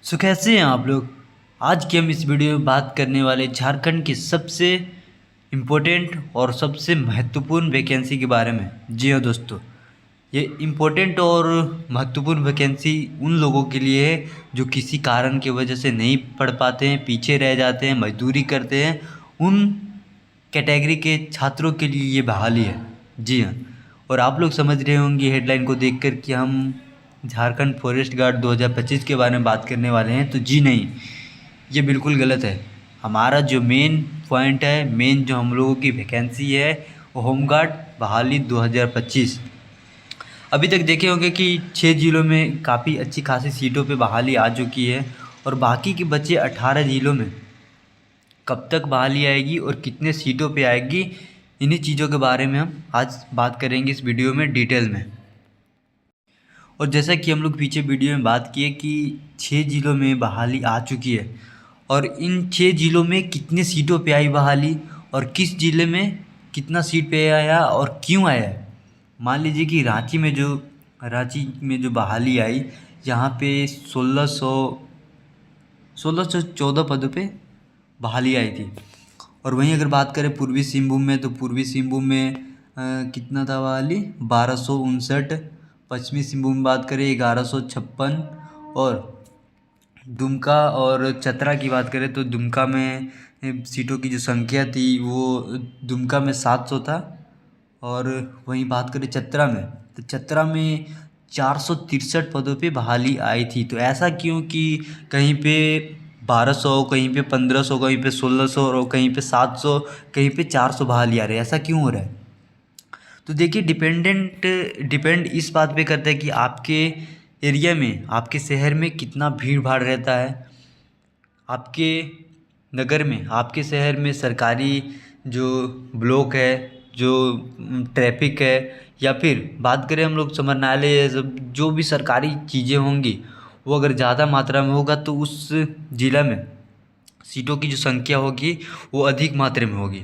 सो कैसे हैं आप लोग। आज की हम इस वीडियो में बात करने वाले झारखंड की सबसे इम्पोर्टेंट और सबसे महत्वपूर्ण वैकेंसी के बारे में। जी हाँ दोस्तों, ये इम्पोर्टेंट और महत्वपूर्ण वैकेंसी उन लोगों के लिए है जो किसी कारण की वजह से नहीं पढ़ पाते हैं, पीछे रह जाते हैं, मजदूरी करते हैं। उन कैटेगरी के छात्रों के लिए ये बहाली है। जी हाँ, और आप लोग समझ रहे होंगे हेडलाइन को देखकर कि हम झारखंड फॉरेस्ट गार्ड 2025 के बारे में बात करने वाले हैं। तो जी नहीं, ये बिल्कुल गलत है। हमारा जो मेन पॉइंट है, मेन जो हम लोगों की वैकेंसी है, वो होमगार्ड बहाली 2025। अभी तक देखे होंगे कि 6 जिलों में काफ़ी अच्छी खासी सीटों पे बहाली आ चुकी है, और बाकी के बचे 18 जिलों में कब तक बहाली आएगी और कितने सीटों पे आएगी, इन्हीं चीज़ों के बारे में हम आज बात करेंगे इस वीडियो में डिटेल में। और जैसा कि हम लोग पीछे वीडियो में बात किए कि 6 जिलों में बहाली आ चुकी है, और इन 6 जिलों में कितने सीटों पे आई बहाली और किस जिले में कितना सीट पे आया और क्यों आया है। मान लीजिए कि रांची में जो बहाली आई, यहाँ पे 1614 पदों पे बहाली आई थी। और वहीं अगर बात करें पूर्वी सिंहभूम में, तो पूर्वी सिंहभूम में कितना था बहाली, 1259। पश्चिमी सिंहभूम में बात करें 1156। और दुमका और चतरा की बात करें तो दुमका में सीटों की जो संख्या थी वो दुमका में 700 था। और वहीं बात करें चतरा में, तो चतरा में 463 पदों पे बहाली आई थी। तो ऐसा क्यों कि कहीं पे 1200, कहीं पे 1500, कहीं पे 1600 और कहीं पे 700, कहीं पे 400 बहाली आ रही है, ऐसा क्यों हो रहा है। तो देखिए, डिपेंड इस बात पे करता है कि आपके एरिया में, आपके शहर में कितना भीड़ भाड़ रहता है। आपके नगर में, आपके शहर में सरकारी जो ब्लॉक है, जो ट्रैफिक है, या फिर बात करें हम लोग समरनालय, सब जो भी सरकारी चीज़ें होंगी, वो अगर ज़्यादा मात्रा में होगा तो उस ज़िला में सीटों की जो संख्या होगी वो अधिक मात्रा में होगी।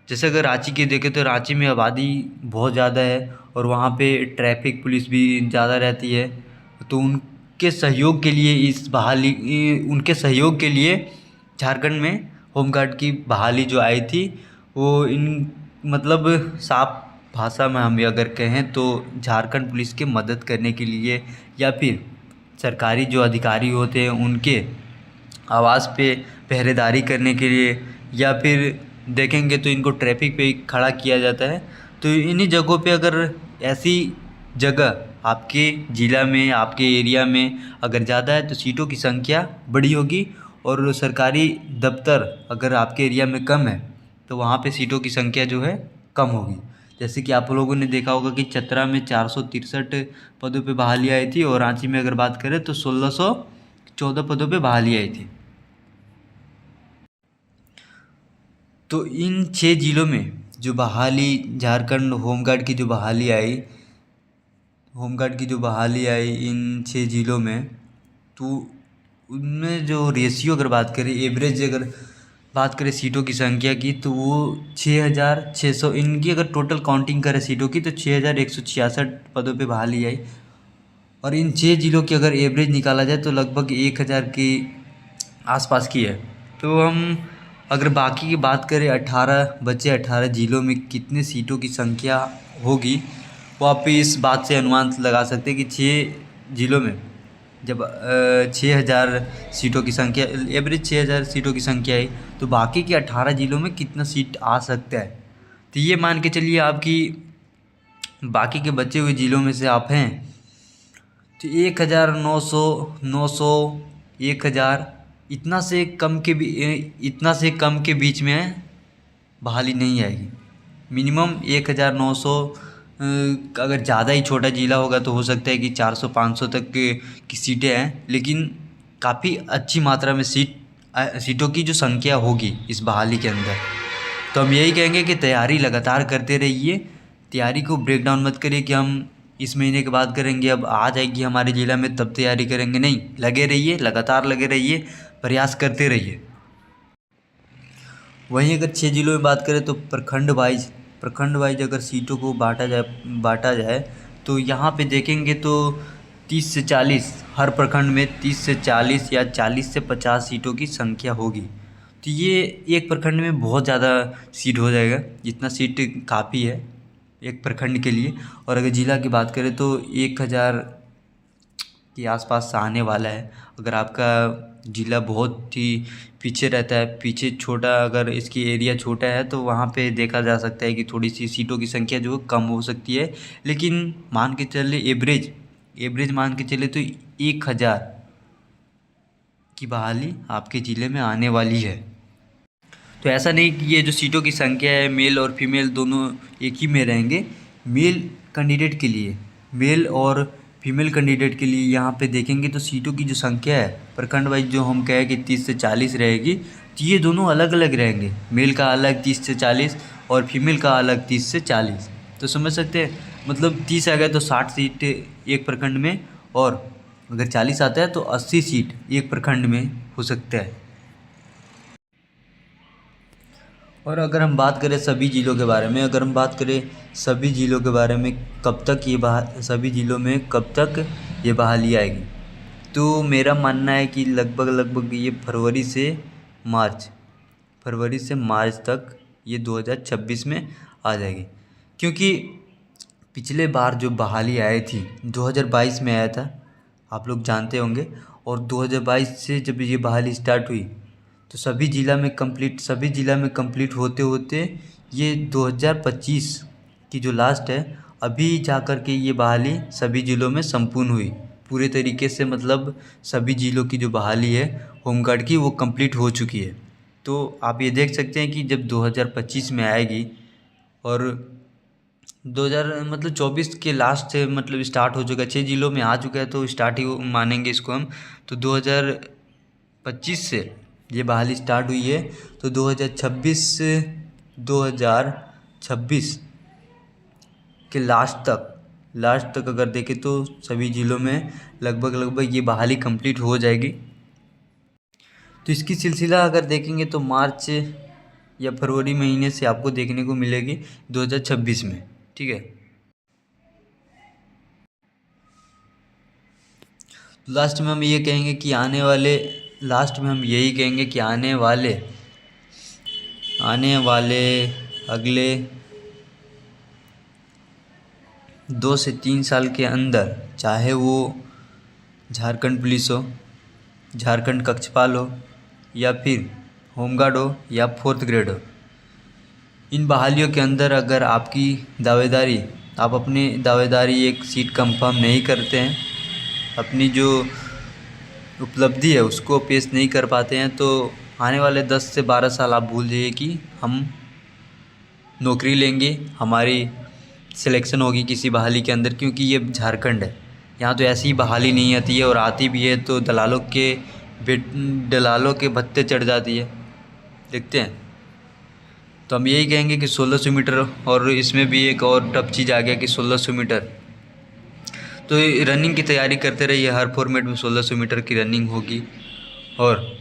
जैसे अगर रांची की देखें तो रांची में आबादी बहुत ज़्यादा है और वहाँ पे ट्रैफिक पुलिस भी ज़्यादा रहती है। तो उनके सहयोग के लिए उनके सहयोग के लिए झारखंड में होमगार्ड की बहाली जो आई थी, वो मतलब साफ भाषा में हम अगर कहें तो झारखंड पुलिस के मदद करने के लिए, या फिर सरकारी जो अधिकारी होते हैं उनके आवाज़ पे पहरेदारी करने के लिए, या फिर देखेंगे तो इनको ट्रैफिक पे खड़ा किया जाता है। तो इन्हीं जगहों पे अगर ऐसी जगह आपके ज़िला में, आपके एरिया में अगर ज़्यादा है तो सीटों की संख्या बड़ी होगी, और सरकारी दफ्तर अगर आपके एरिया में कम है तो वहाँ पे सीटों की संख्या जो है कम होगी। जैसे कि आप लोगों ने देखा होगा कि चतरा में 463 पदों पे बहाली आई थी, और रांची में अगर बात करें तो 1614 पदों पे बहाली आई थी। तो इन 6 जिलों में जो बहाली, झारखंड होमगार्ड की जो बहाली आई इन 6 जिलों में, तो उनमें जो रेशियो अगर बात करें, एवरेज अगर बात करें सीटों की संख्या की, तो वो 6600, इनकी अगर टोटल काउंटिंग करें सीटों की तो 6166 पदों पे बहाली आई। और इन 6 जिलों की अगर एवरेज निकाला जाए तो लगभग 1000 के आसपास की है। तो हम अगर बाकी की बात करें, 18 जिलों में कितने सीटों की संख्या होगी, वो आप इस बात से अनुमान लगा सकते हैं कि 6 जिलों में जब 6000 सीटों की संख्या, एवरेज 6000 सीटों की संख्या है, तो बाकी के 18 जिलों में कितना सीट आ सकता है। तो ये मान के चलिए आपकी बाकी के बचे हुए जिलों में से आप हैं तो 1900, 900, 1000, इतना से कम के बीच में बहाली नहीं आएगी। मिनिमम 1900, अगर ज़्यादा ही छोटा ज़िला होगा तो हो सकता है कि 400-500 तक की सीटें हैं, लेकिन काफ़ी अच्छी मात्रा में सीटों की जो संख्या होगी इस बहाली के अंदर। तो हम यही कहेंगे कि तैयारी लगातार करते रहिए, तैयारी को ब्रेक डाउन मत करिए कि हम इस महीने के बाद करेंगे, अब आ जाएगी हमारे ज़िला में तब तैयारी करेंगे। नहीं, लगे रहिए, लगातार लगे रहिए, प्रयास करते रहिए। वहीं अगर 6 जिलों में बात करें तो प्रखंड वाइज अगर सीटों को बांटा जाए तो यहाँ पे देखेंगे तो 30 से 40 हर प्रखंड में 30 से 40 या 40 से 50 सीटों की संख्या होगी। तो ये एक प्रखंड में बहुत ज़्यादा सीट हो जाएगा, इतना सीट काफ़ी है एक प्रखंड के लिए। और अगर ज़िला की बात करें तो 1000 के आसपास आने वाला है। अगर आपका ज़िला बहुत ही पीछे रहता है, पीछे छोटा, अगर इसकी एरिया छोटा है तो वहाँ पे देखा जा सकता है कि थोड़ी सी सीटों की संख्या जो कम हो सकती है। लेकिन मान के चले एवरेज मान के चले तो 1000 की बहाली आपके ज़िले में आने वाली है। तो ऐसा नहीं कि ये जो सीटों की संख्या है मेल और फीमेल दोनों एक ही में रहेंगे। मेल और फीमेल कैंडिडेट के लिए यहाँ पे देखेंगे तो सीटों की जो संख्या है प्रखंड वाइज जो हम कहें कि 30 से 40 रहेगी, तो ये दोनों अलग अलग रहेंगे। मेल का अलग 30 से 40 और फीमेल का अलग 30 से 40। तो समझ सकते हैं, मतलब 30 आ गए तो 60 सीट एक प्रखंड में, और अगर 40 आता है तो 80 सीट एक प्रखंड में हो सकता है। और अगर हम बात करें सभी ज़िलों के बारे में, सभी ज़िलों में कब तक ये बहाली आएगी, तो मेरा मानना है कि लगभग ये फरवरी से मार्च तक ये 2026 में आ जाएगी। क्योंकि पिछले बार जो बहाली आई थी 2022 में आया था, आप लोग जानते होंगे। और 2022 से जब ये बहाली स्टार्ट हुई तो सभी ज़िला में कंप्लीट होते होते ये 2025 की जो लास्ट है, अभी जा कर के ये बहाली सभी ज़िलों में संपूर्ण हुई पूरे तरीके से। मतलब सभी ज़िलों की जो बहाली है होमगार्ड की वो कंप्लीट हो चुकी है। तो आप ये देख सकते हैं कि जब 2025 में आएगी और 24 के लास्ट से मतलब स्टार्ट हो चुका है, 6 ज़िलों में आ चुका है तो स्टार्ट ही मानेंगे इसको हम। तो 2025 से ये बहाली स्टार्ट हुई है, तो 2026 के लास्ट तक अगर देखें तो सभी ज़िलों में लगभग ये बहाली कंप्लीट हो जाएगी। तो इसकी सिलसिला अगर देखेंगे तो मार्च या फरवरी महीने से आपको देखने को मिलेगी 2026 में, ठीक है। लास्ट में हम यही कहेंगे कि आने वाले अगले 2 से 3 साल के अंदर, चाहे वो झारखंड पुलिस हो, झारखंड कक्षपाल हो, या फिर होमगार्ड हो, या 4th ग्रेड हो, इन बहालियों के अंदर अगर आप अपनी दावेदारी एक सीट कंफर्म नहीं करते हैं, अपनी जो उपलब्धि है उसको पेश नहीं कर पाते हैं, तो आने वाले 10 से 12 साल आप भूल जाइए कि हम नौकरी लेंगे, हमारी सिलेक्शन होगी किसी बहाली के अंदर। क्योंकि ये झारखंड है, यहाँ तो ऐसी ही बहाली नहीं आती है, और आती भी है तो दलालों के भत्ते चढ़ जाती है, देखते हैं। तो हम यही कहेंगे कि 1600 मीटर, और इसमें भी एक और टफ चीज़ आ गया कि 1600 मीटर, तो रनिंग की तैयारी करते रहिए। हर फॉर्मेट में 1600 मीटर की रनिंग होगी, और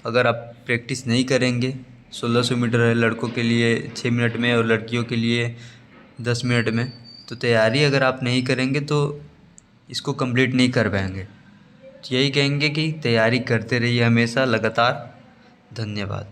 अगर आप प्रैक्टिस नहीं करेंगे, 1600 मीटर है लड़कों के लिए 6 मिनट में और लड़कियों के लिए 10 मिनट में, तो तैयारी अगर आप नहीं करेंगे तो इसको कंप्लीट नहीं कर पाएंगे। तो यही कहेंगे कि तैयारी करते रहिए हमेशा लगातार। धन्यवाद।